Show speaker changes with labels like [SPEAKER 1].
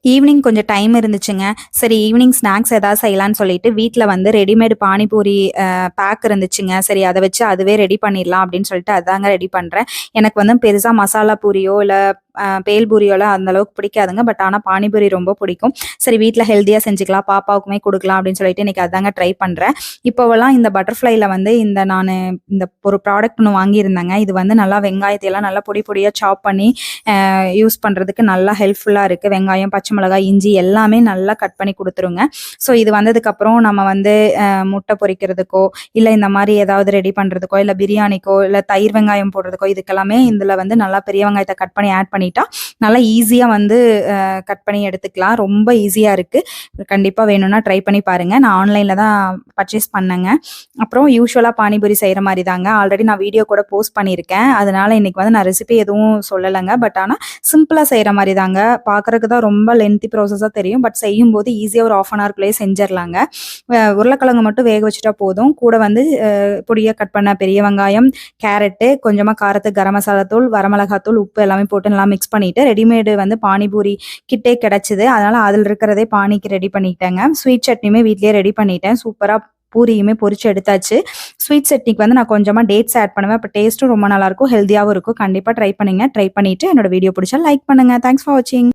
[SPEAKER 1] Evening கொஞ்சம் time இருந்துச்சுங்க. சரி ஈவினிங் ஸ்நாக்ஸ் ஏதாவது செய்யலான்னு சொல்லிட்டு வீட்ல வந்து ரெடிமேட் பானிபூரி பேக் இருந்துச்சுங்க. சரி அத வச்சு அதுவே ரெடி பண்ணிடலாம் அப்படின்னு சொல்லிட்டு அதாங்க ரெடி பண்றேன். எனக்கு வந்து பெருசா மசாலா பூரியோ, இல்ல பேல் பூரியோலாம் அந்த அளவுக்கு பிடிக்காதுங்க. பட் ஆனா பானிபூரி ரொம்ப பிடிக்கும். சரி வீட்ல ஹெல்தியா செஞ்சுக்கலாம், பாப்பாவுக்குமே குடுக்கலாம் அப்படின்னு சொல்லிட்டு இன்னைக்கு அதாங்க ட்ரை பண்றேன். இப்போவெல்லாம் இந்த பட்டர்ஃப்ளைல வந்து இந்த ஒரு ப்ராடக்ட் ஒண்ணு வாங்கியிருந்தேங்க. இது வந்து நல்லா வெங்காயத்தை எல்லாம் நல்லா பொடி பொடியா சாப் பண்ணி யூஸ் பண்றதுக்கு நல்லா ஹெல்ப்ஃபுல்லா இருக்கு. வெங்காயம், பச்சை மிளகாய், இஞ்சி எல்லாமே நல்லா கட் பண்ணி குடுத்துருங்க. ஸோ இது வந்ததுக்கப்புறம் நம்ம வந்து முட்டை பொரிக்கிறதுக்கோ, இல்ல இந்த மாரி ஏதாவது ரெடி பண்றதுக்கோ, இல்ல பிரியாணிக்கோ, இல்ல தயிர் வெங்காயம் போடுறதுக்கோ, இதுக்கெல்லாமே இதுல வந்து நல்லா பெரிய வெங்காயத்த கட் பண்ணி ஆட் பண்ணிட்டா, நல்லா ஈஸியா வந்து கட் பண்ணி எடுத்துக்கலாம். ரொம்ப ஈஸியா இருக்கு. கண்டிப்பா வேணும்னா ட்ரை பண்ணி பாருங்க. நான் ஆன்லைன்ல தான் பர்ச்சேஸ் பண்ணேங்க. அப்புறம் யூசுவலா பானிபூரி செய்ற மாரி தாங்க. ஆல்ரெடி நான் வீடியோ கூட போஸ்ட் பண்ணியிருக்கேன். அதனால இன்னைக்கு வந்து நான் ரெசிபி எதுவும் சொல்லலங்க. பட் ஆனா சிம்பிளா செய்ற மாரி தாங்க. பார்க்கறதுக்கு தான் ரொம்ப லென்த்தி ப்ராசஸா தெரியும். பட் செய்யும்போது ஈஸியா ஒரு 1/2 அன் ஹவர்க்குள்ளயே செஞ்சிரலாங்க. உருளைக்கிழங்கு மட்டும் வேக வச்சுட்டா போதும். கூட வந்து பொடியா கட் பண்ண பெரிய வெங்காயம், கேரட்டு, கொஞ்சமா காரத்துக்கு கரம் மசாலா தூள், வரமிளகாத்தூள், உப்பு எல்லாமே போட்டு நல்லா மிக்ஸ் பண்ணிட்டு, ரெடிமேடு வந்து பானிபூரி கிட்டே கிடைச்சது. அதனால அதில இருக்கிறதே பானிக்கு ரெடி பண்ணிட்டேங்க. ஸ்வீட் சட்னியுமே வீட்லயே ரெடி பண்ணிட்டேன். சூப்பரா பூரியுமே பொரிச்சு எடுத்தாச்சு. ஸ்வீட் சட்னிக்கு வந்து நான் கொஞ்சமா டேட்ஸ் ஆட் பண்ணுவேன். அப்ப டேஸ்ட்டும் ரொம்ப நல்லாயிருக்கும். ஹெல்தியாவும் இருக்கும். கண்டிப்பா ட்ரை பண்ணுங்க. ட்ரை பண்ணிட்டு என்னோட வீடியோ பிடிச்சா லைக் பண்ணுங்க. தேங்க்ஸ் ஃபார் வாட்சிங்.